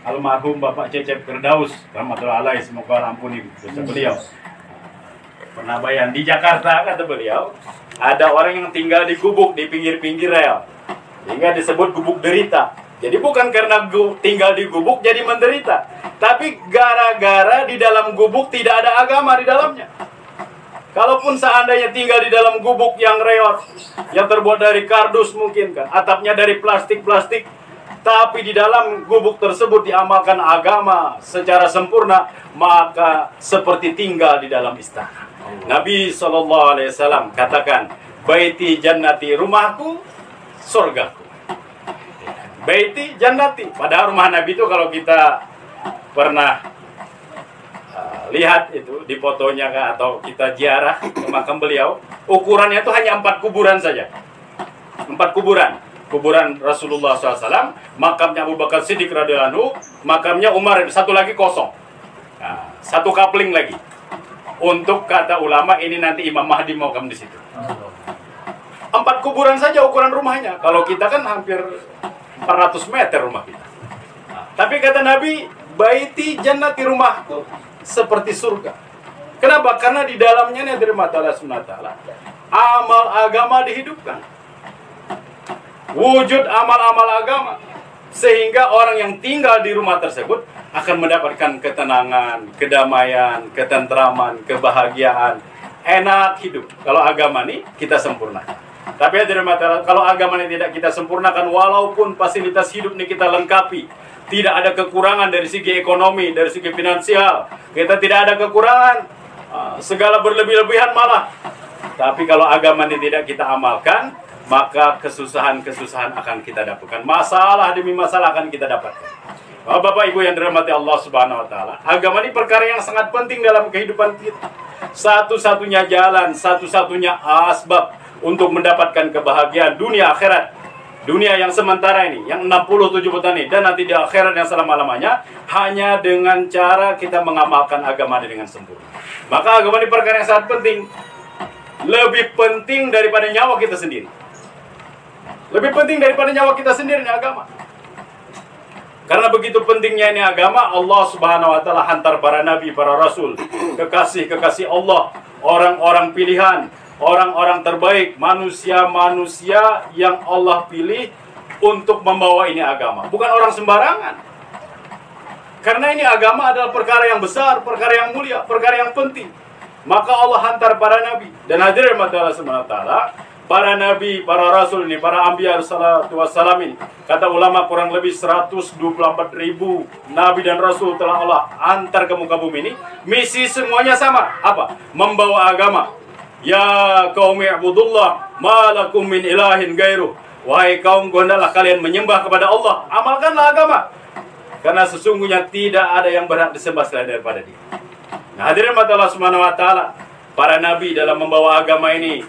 almarhum Bapak Cecep Firdaus rahmatullahi alaih, semoga Allah ampuni dosa beliau. Pernah bayan di Jakarta, kata beliau, ada orang yang tinggal di gubuk di pinggir-pinggir rel, sehingga disebut gubuk derita. Jadi bukan karena tinggal di gubuk jadi menderita, tapi gara-gara di dalam gubuk tidak ada agama di dalamnya. Kalaupun seandainya tinggal di dalam gubuk yang reot, yang terbuat dari kardus mungkin kan, atapnya dari plastik-plastik, tapi di dalam gubuk tersebut diamalkan agama secara sempurna, maka seperti tinggal di dalam istana. Nabi SAW katakan, baiti jannati, rumahku surgaku. Baiti jannati. Padahal rumah Nabi itu kalau kita pernah lihat itu di fotonya atau kita ziarah ke makam beliau, ukurannya itu hanya 4 kuburan saja. 4 kuburan. Kuburan Rasulullah SAW, makamnya Abu Bakar Siddiq radhiyallahu anhu, makamnya Umar, satu lagi kosong. Nah, satu kapling lagi. Untuk kata ulama ini nanti Imam Mahdi makam di situ. 4 kuburan saja ukuran rumahnya. Kalau kita kan hampir 400 meter rumah kita. Nah, tapi kata Nabi, baiti jannati, rumahku seperti surga. Kenapa? Karena di dalamnya nih dari mata Allah SWT, amal agama dihidupkan. Wujud amal-amal agama. Sehingga orang yang tinggal di rumah tersebut akan mendapatkan ketenangan, kedamaian, ketentraman, kebahagiaan. Enak hidup. Kalau agama nih kita sempurnakan. Tapi dari mata Allah, kalau agama ini tidak kita sempurnakan, walaupun fasilitas hidup ini kita lengkapi, tidak ada kekurangan dari segi ekonomi, dari segi finansial. Kita tidak ada kekurangan, segala berlebih-lebihan malah. Tapi kalau agama ini tidak kita amalkan, maka kesusahan-kesusahan akan kita dapatkan. Masalah demi masalah akan kita dapatkan. Bapak Ibu yang dirahmati Allah Subhanahu wa taala, agama ini perkara yang sangat penting dalam kehidupan kita. Satu-satunya jalan, satu-satunya asbab untuk mendapatkan kebahagiaan dunia akhirat. Dunia yang sementara ini, yang 67 tahun ini, dan nanti di akhirat yang selama-lamanya, hanya dengan cara kita mengamalkan agama ini dengan sempurna. Maka agama ini perkara yang sangat penting. Lebih penting daripada nyawa kita sendiri. Lebih penting daripada nyawa kita sendiri ini agama. Karena begitu pentingnya ini agama, Allah Subhanahu wa taala hantar para nabi, para rasul, kekasih-kekasih Allah, orang-orang pilihan, orang-orang terbaik, manusia-manusia yang Allah pilih untuk membawa ini agama. Bukan orang sembarangan. Karena ini agama adalah perkara yang besar, perkara yang mulia, perkara yang penting. Maka Allah hantar para nabi. Dan hadirin mata Allah Subhanahu wa taala, para nabi, para rasul ini, para anbiya sallallahu wassalam ini, kata ulama kurang lebih 124.000 nabi dan rasul telah Allah hantar ke muka bumi ini. Misi semuanya sama. Apa? Membawa agama. Ya qaumi ibudullah ma lakum min ilahin gairuh. Wahai kaum, hendaklah kalian menyembah kepada Allah, amalkanlah agama. Karena sesungguhnya tidak ada yang berhak disembah selain daripada Dia. Nah, hadirin mata Allah Subhanahu wa taala, para nabi dalam membawa agama ini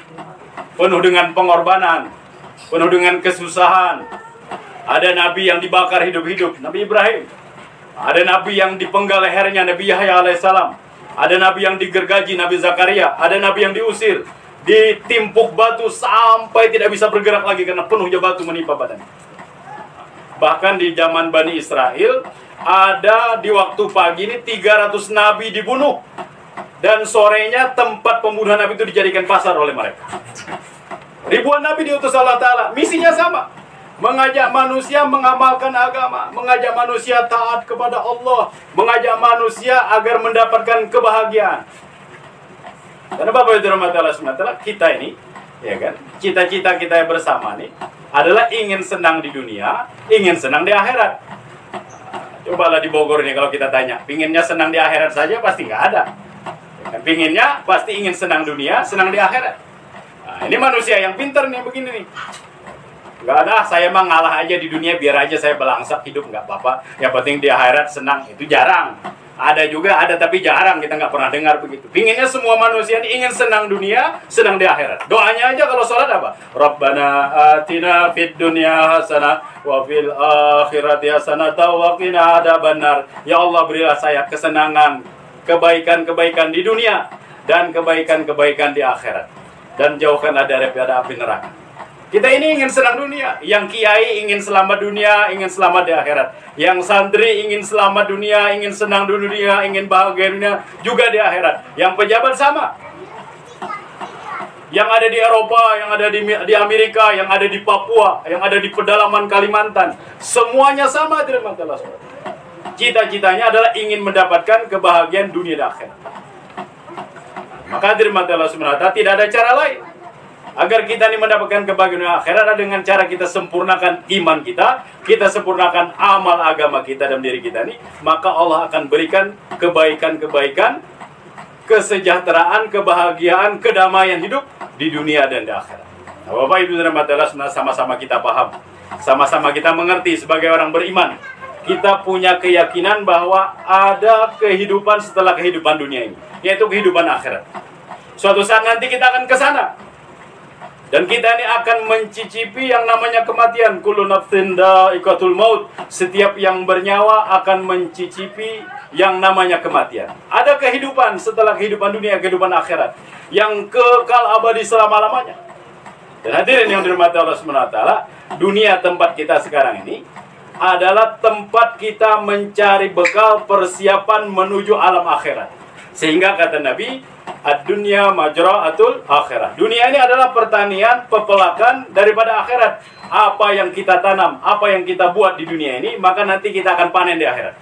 penuh dengan pengorbanan, penuh dengan kesusahan. Ada nabi yang dibakar hidup-hidup, Nabi Ibrahim. Ada nabi yang dipenggal lehernya, Nabi Yahya alaihissalam. Ada nabi yang digergaji, Nabi Zakaria. Ada nabi yang diusir, ditimpuk batu sampai tidak bisa bergerak lagi karena penuhnya batu menimpa badannya. Bahkan di zaman Bani Israel, ada di waktu pagi ini 300 nabi dibunuh. Dan sorenya tempat pembunuhan nabi itu dijadikan pasar oleh mereka. Ribuan nabi diutus Allah Ta'ala, misinya sama. Mengajak manusia mengamalkan agama, mengajak manusia taat kepada Allah, mengajak manusia agar mendapatkan kebahagiaan. Karena Bapak Ibu Allah SWT, kita ini, ya kan, cita-cita kita yang bersama nih adalah ingin senang di dunia, ingin senang di akhirat. Cobalah di Bogor ini kalau kita tanya, pinginnya senang di akhirat saja pasti nggak ada. Ya kan, pinginnya pasti ingin senang dunia, senang di akhirat. Nah, ini manusia yang pintar nih begini nih. Nggak ada, saya mah ngalah aja di dunia, biar aja saya belangsak hidup, nggak apa-apa. Yang penting di akhirat senang, itu jarang. Ada juga, ada tapi jarang, kita nggak pernah dengar begitu. Pinginnya semua manusia ini ingin senang dunia, senang di akhirat. Doanya aja kalau sholat apa? Rabbana atina fid dunya hasanah wa fil akhirati hasanah wa qina adzabannar. Ya Allah, berilah saya kesenangan, kebaikan-kebaikan di dunia dan kebaikan-kebaikan di akhirat. Dan jauhkanlah daripada api neraka. Kita ini ingin senang dunia. Yang kiai ingin selamat dunia, ingin selamat di akhirat. Yang santri ingin selamat dunia, ingin senang dunia, ingin bahagia dunia, juga di akhirat. Yang pejabat sama. Yang ada di Eropa, yang ada di Amerika, yang ada di Papua, yang ada di pedalaman Kalimantan. Semuanya sama dari mata Allah. Cita-citanya adalah ingin mendapatkan kebahagiaan dunia dan akhirat. Maka dari mata Allah SWT tidak ada cara lain agar kita ini mendapatkan kebahagiaan akhirat dengan cara kita sempurnakan iman kita sempurnakan amal agama kita dalam diri kita ini, maka Allah akan berikan kebaikan-kebaikan, kesejahteraan, kebahagiaan, kedamaian hidup di dunia dan di akhirat. Nah, Bapak Ibu dan Allah, sama-sama kita paham, sama-sama kita mengerti sebagai orang beriman. Kita punya keyakinan bahwa ada kehidupan setelah kehidupan dunia ini, yaitu kehidupan akhirat. Suatu saat nanti kita akan ke sana. Dan kita ini akan mencicipi yang namanya kematian. Kullu nafsin dha'iqatul maut. Setiap yang bernyawa akan mencicipi yang namanya kematian. Ada kehidupan setelah kehidupan dunia, kehidupan akhirat, yang kekal abadi selama-lamanya. Dan hadirin yang dirahmati Allah SWT, dunia tempat kita sekarang ini adalah tempat kita mencari bekal persiapan menuju alam akhirat. Sehingga kata Nabi, ad-dunya majra'atul akhirah. Dunia ini adalah pertanian, pepelakan daripada akhirat. Apa yang kita tanam, apa yang kita buat di dunia ini, maka nanti kita akan panen di akhirat.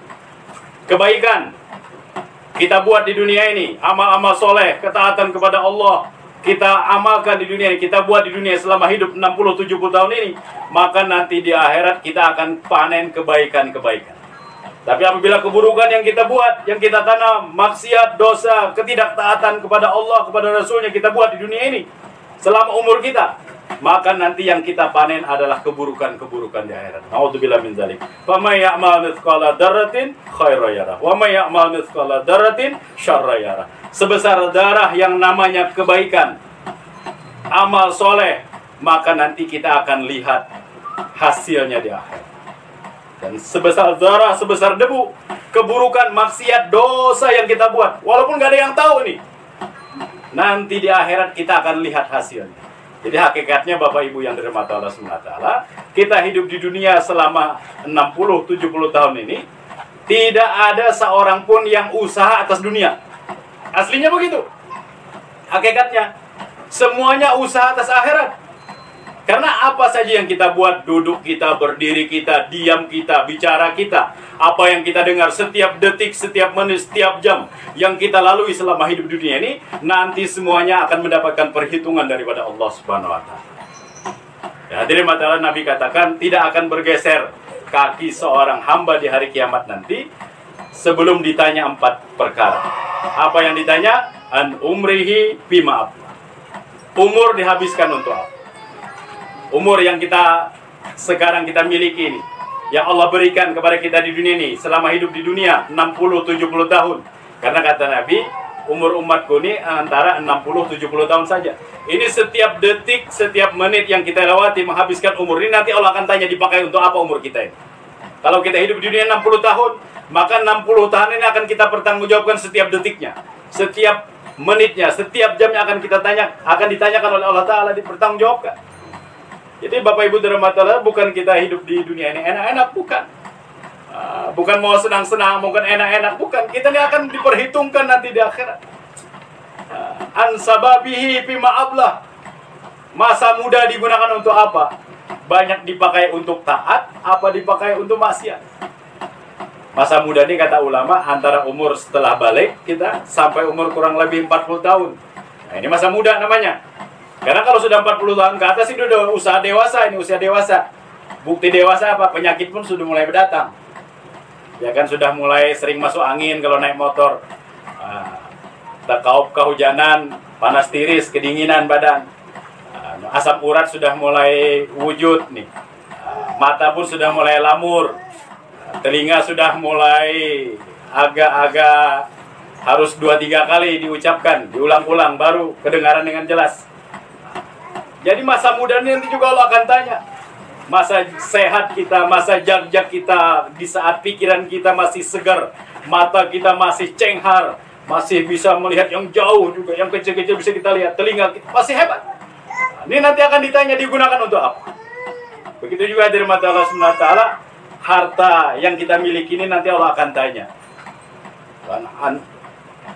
Kebaikan kita buat di dunia ini, amal-amal soleh, ketaatan kepada Allah, kita amalkan di dunia ini, kita buat di dunia selama hidup 60-70 tahun ini, maka nanti di akhirat kita akan panen kebaikan-kebaikan. Tapi apabila keburukan yang kita buat, yang kita tanam, maksiat, dosa, ketidaktaatan kepada Allah, kepada Rasulnya kita buat di dunia ini selama umur kita, maka nanti yang kita panen adalah keburukan-keburukan di akhirat. Na'udzubillah min dzalik. Fa may ya'mal mithqala dzarratin khairan yarah, wa may ya'mal mithqala dzarratin syarran yarah. Sebesar darah yang namanya kebaikan, amal soleh, maka nanti kita akan lihat hasilnya di akhirat. Dan sebesar darah, sebesar debu, keburukan, maksiat, dosa yang kita buat, walaupun gak ada yang tahu nih, nanti di akhirat kita akan lihat hasilnya. Jadi hakikatnya Bapak Ibu yang dirahmati Allah SWT, kita hidup di dunia selama 60-70 tahun ini, tidak ada seorang pun yang usaha atas dunia. Aslinya begitu. Hakikatnya semuanya usaha atas akhirat. Karena apa saja yang kita buat, duduk kita, berdiri kita, diam kita, bicara kita, apa yang kita dengar setiap detik, setiap menit, setiap jam yang kita lalui selama hidup di dunia ini, nanti semuanya akan mendapatkan perhitungan daripada Allah Subhanahu wa Ta'ala. Ya, hadirin matalah, Nabi katakan tidak akan bergeser kaki seorang hamba di hari kiamat nanti sebelum ditanya 4 perkara. Apa yang ditanya? An umrihi bima. Umur dihabiskan untuk apa? Umur yang kita sekarang kita miliki ini, yang Allah berikan kepada kita di dunia ini, selama hidup di dunia 60-70 tahun. Karena kata Nabi, umur umatku ini antara 60-70 tahun saja. Ini setiap detik, setiap menit yang kita lewati menghabiskan umur ini, nanti Allah akan tanya dipakai untuk apa umur kita ini. Kalau kita hidup di dunia 60 tahun, maka 60 tahun ini akan kita pertanggungjawabkan setiap detiknya, setiap menitnya, setiap jamnya akan ditanyakan oleh Allah Ta'ala, dipertanggungjawabkan. Jadi Bapak Ibu dirahmati Allah, bukan kita hidup di dunia ini enak-enak, bukan. Bukan mau senang-senang, bukan enak-enak, bukan. Kita ini akan diperhitungkan nanti di akhirat. An sababihi bima ablah. Masa muda digunakan untuk apa? Banyak dipakai untuk taat, apa dipakai untuk maksiat? Masa muda ini kata ulama antara umur setelah balik kita sampai umur kurang lebih 40 tahun. Nah, ini masa muda namanya. Karena kalau sudah 40 tahun ke atas itu udah usaha dewasa, ini usia dewasa. Bukti dewasa apa? Penyakit pun sudah mulai berdatang. Ya kan, sudah mulai sering masuk angin kalau naik motor. Takaup kehujanan, panas tiris, kedinginan badan. Asam urat sudah mulai wujud nih. Mata pun sudah mulai lamur. Telinga sudah mulai agak-agak harus 2-3 kali diucapkan, diulang-ulang baru kedengaran dengan jelas. Jadi masa muda ini nanti juga Allah akan tanya. Masa sehat kita, masa jag-jag kita, di saat pikiran kita masih segar, mata kita masih cenghar, masih bisa melihat yang jauh juga, yang kecil-kecil bisa kita lihat, telinga kita masih hebat. Ini nanti akan ditanya digunakan untuk apa. Begitu juga dari mata Allah SWT, harta yang kita miliki ini nanti Allah akan tanya.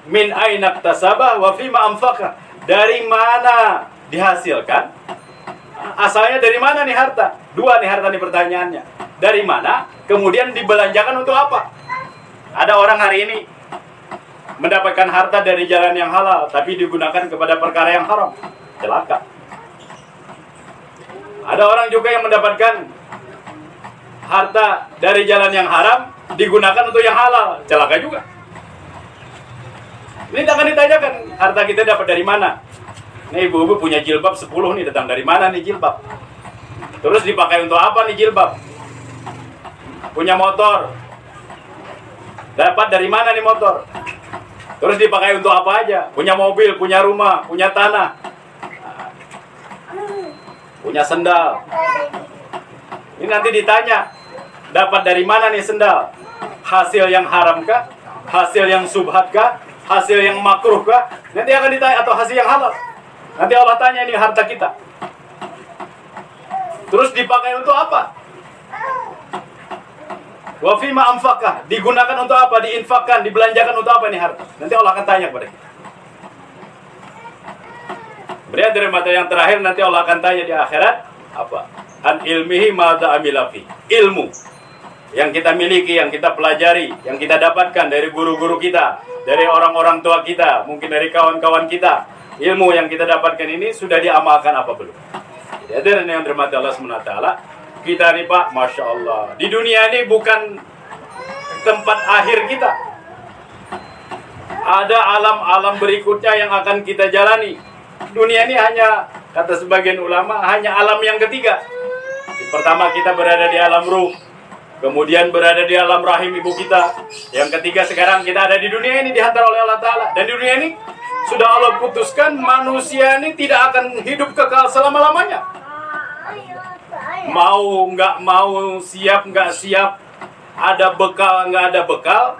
Min aina iktasabah wa fima anfaqa. Dari mana dihasilkan? Asalnya dari mana nih harta? Dua nih harta nih pertanyaannya. Dari mana? Kemudian dibelanjakan untuk apa? Ada orang hari ini mendapatkan harta dari jalan yang halal, tapi digunakan kepada perkara yang haram. Celaka. Ada orang juga yang mendapatkan harta dari jalan yang haram, digunakan untuk yang halal. Celaka juga. Ini akan ditanyakan, harta kita dapat dari mana? Nih ibu-ibu punya jilbab 10 nih, datang dari mana nih jilbab? Terus dipakai untuk apa nih jilbab? Punya motor, dapat dari mana nih motor? Terus dipakai untuk apa aja? Punya mobil, punya rumah, punya tanah, punya sendal. Ini nanti ditanya, dapat dari mana nih sendal? Hasil yang haram kah? Hasil yang subhat kah? Hasil yang makruh kah? Nanti akan ditanya, atau hasil yang halal. Nanti Allah tanya ini harta kita. Terus dipakai untuk apa? Wa fima anfaqah, digunakan untuk apa? Diinfakkan, dibelanjakan untuk apa ini harta? Nanti Allah akan tanya kepada kita. Berarti dari mata yang terakhir nanti Allah akan tanya di akhirat apa? An ilmihi madza amila fi. Ilmu yang kita miliki, yang kita pelajari, yang kita dapatkan dari guru-guru kita, dari orang-orang tua kita, mungkin dari kawan-kawan kita. Ilmu yang kita dapatkan ini sudah diamalkan apa belum? Jadi yang dirahmati Allah SWT, kita nih Pak, Masya Allah, di dunia ini bukan tempat akhir kita. Ada alam-alam berikutnya yang akan kita jalani. Dunia ini hanya, kata sebagian ulama, hanya alam yang ketiga. Pertama kita berada di alam ruh, kemudian berada di alam rahim ibu kita. Yang ketiga sekarang kita ada di dunia ini, dihantar oleh Allah Ta'ala. Dan di dunia ini sudah Allah putuskan manusia ini tidak akan hidup kekal selama-lamanya. Mau nggak mau, siap nggak siap, ada bekal nggak ada bekal,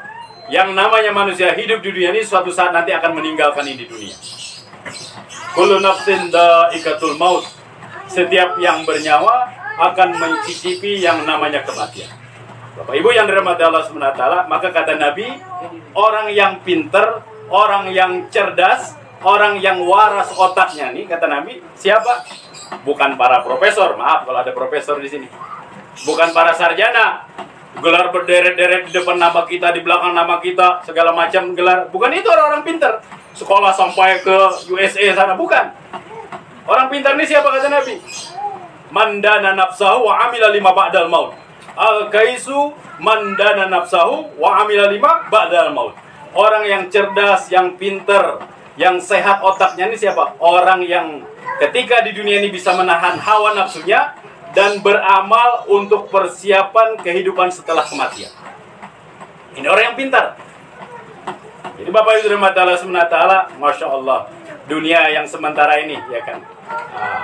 yang namanya manusia hidup di dunia ini suatu saat nanti akan meninggalkan ini dunia. Kullu nafsin dha'iqatul maut. Setiap yang bernyawa akan mencicipi yang namanya kematian. Bapak Ibu yang dirahmati Allah SWT, maka kata Nabi, orang yang pinter, orang yang cerdas, orang yang waras otaknya nih, kata Nabi, siapa? Bukan para profesor, maaf kalau ada profesor di sini. Bukan para sarjana, gelar berderet-deret di depan nama kita, di belakang nama kita, segala macam gelar. Bukan itu orang-orang pinter. Sekolah sampai ke USA sana, bukan. Orang pintar ini siapa kata Nabi? Mandana nafsahu wa amila lima ba'dal maut. Al-kaisu mandana nafsahu wa amila lima ba'dal maut. Orang yang cerdas, yang pintar, yang sehat otaknya ini siapa? Orang yang ketika di dunia ini bisa menahan hawa nafsunya dan beramal untuk persiapan kehidupan setelah kematian. Ini orang yang pintar. Jadi Bapak Ibu dirahmati Allah SWT, Masya Allah, dunia yang sementara ini, ya kan?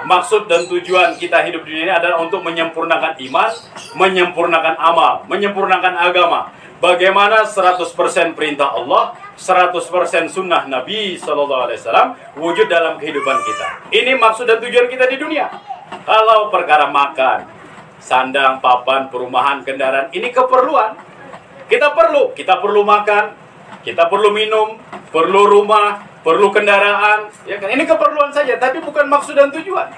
Maksud dan tujuan kita hidup di dunia ini adalah untuk menyempurnakan iman, menyempurnakan amal, menyempurnakan agama. Bagaimana 100% perintah Allah, 100% sunnah Nabi SAW wujud dalam kehidupan kita. Ini maksud dan tujuan kita di dunia. Kalau perkara makan, sandang, papan, perumahan, kendaraan, ini keperluan. Kita perlu makan, kita perlu minum, perlu rumah, perlu kendaraan, ya kan? Ini keperluan saja, tapi bukan maksud dan tujuan.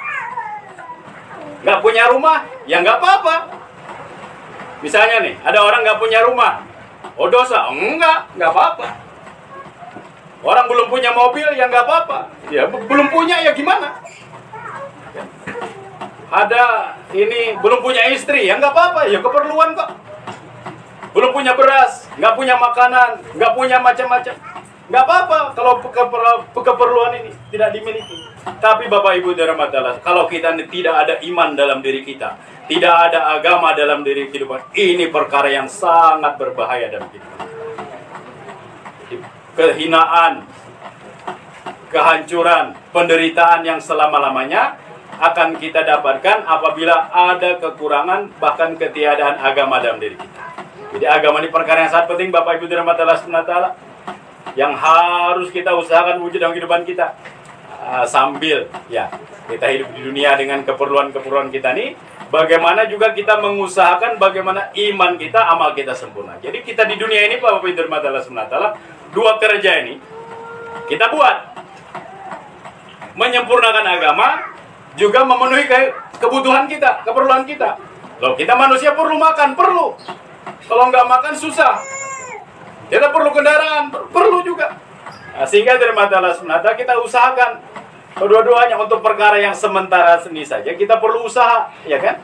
Nggak punya rumah, ya nggak apa-apa. Misalnya nih, ada orang nggak punya rumah, oh dosa? Enggak apa-apa. Orang belum punya mobil, ya nggak apa-apa. Ya belum punya, ya gimana? Ada ini belum punya istri, ya nggak apa-apa, ya keperluan kok. Belum punya beras, nggak punya makanan, nggak punya macam-macam. Nggak apa-apa kalau keperluan ini tidak dimiliki. Tapi Bapak Ibu dirahmati Allah, kalau kita tidak ada iman dalam diri kita, tidak ada agama dalam diri kehidupan, ini perkara yang sangat berbahaya dalam kehidupan. Kehinaan, kehancuran, penderitaan yang selama-lamanya akan kita dapatkan apabila ada kekurangan, bahkan ketiadaan agama dalam diri kita. Jadi agama ini perkara yang sangat penting Bapak Ibu dirahmati Allah SWT, yang harus kita usahakan wujud dalam kehidupan kita. sambil ya kita hidup di dunia dengan keperluan-keperluan kita nih, bagaimana juga kita mengusahakan bagaimana iman kita, amal kita sempurna. Jadi kita di dunia ini Bapak Ibu dirahmati Allah Subhanahu wa taala, dua kerja ini kita buat. Menyempurnakan agama juga memenuhi kebutuhan kita, keperluan kita. Loh, kita manusia perlu makan, perlu. Kalau nggak makan susah. Kita perlu kendaraan, perlu juga. Nah, sehingga dirahmati Allah Subhanahu wa taala kita usahakan kedua-duanya untuk perkara yang sementara ini saja kita perlu usaha, ya kan?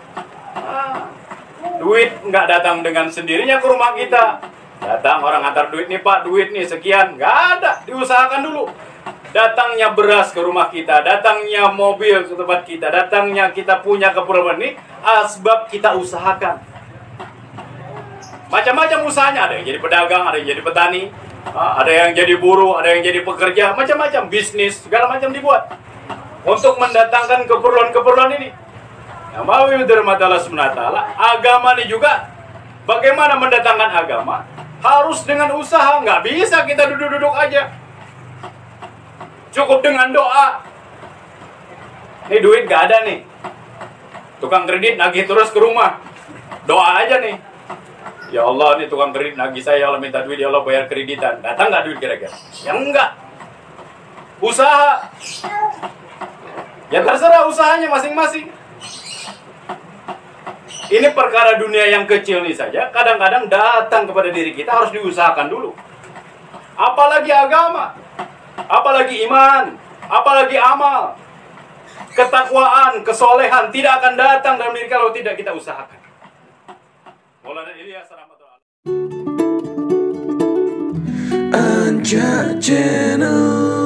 Duit nggak datang dengan sendirinya ke rumah kita. Datang orang antar duit nih Pak, duit nih sekian, nggak ada, diusahakan dulu. Datangnya beras ke rumah kita, datangnya mobil ke tempat kita, datangnya kita punya keperluan ini, asbab kita usahakan. Macam-macam usahanya, ada yang jadi pedagang, ada yang jadi petani, ada yang jadi buruh, ada yang jadi pekerja, macam-macam bisnis, segala macam dibuat untuk mendatangkan keperluan-keperluan ini. Nah, mau dirahmati Allah Subhanahu wa taala, agama ini juga bagaimana mendatangkan agama harus dengan usaha, nggak bisa kita duduk-duduk aja. Cukup dengan doa. Ini duit gak ada nih, tukang kredit nagih terus ke rumah, doa aja nih. Ya Allah, nih tukang kredit nagih saya, ya Allah minta duit, ya Allah bayar kreditan. Datang gak duit kira-kira? Ya enggak. Usaha. Ya terserah usahanya masing-masing. Ini perkara dunia yang kecil nih saja, kadang-kadang datang kepada diri kita harus diusahakan dulu. Apalagi agama, apalagi iman, apalagi amal, ketakwaan, kesolehan tidak akan datang dalam diri kalau tidak kita usahakan. Maulana Ilyas rahmatullah. Anja Channel.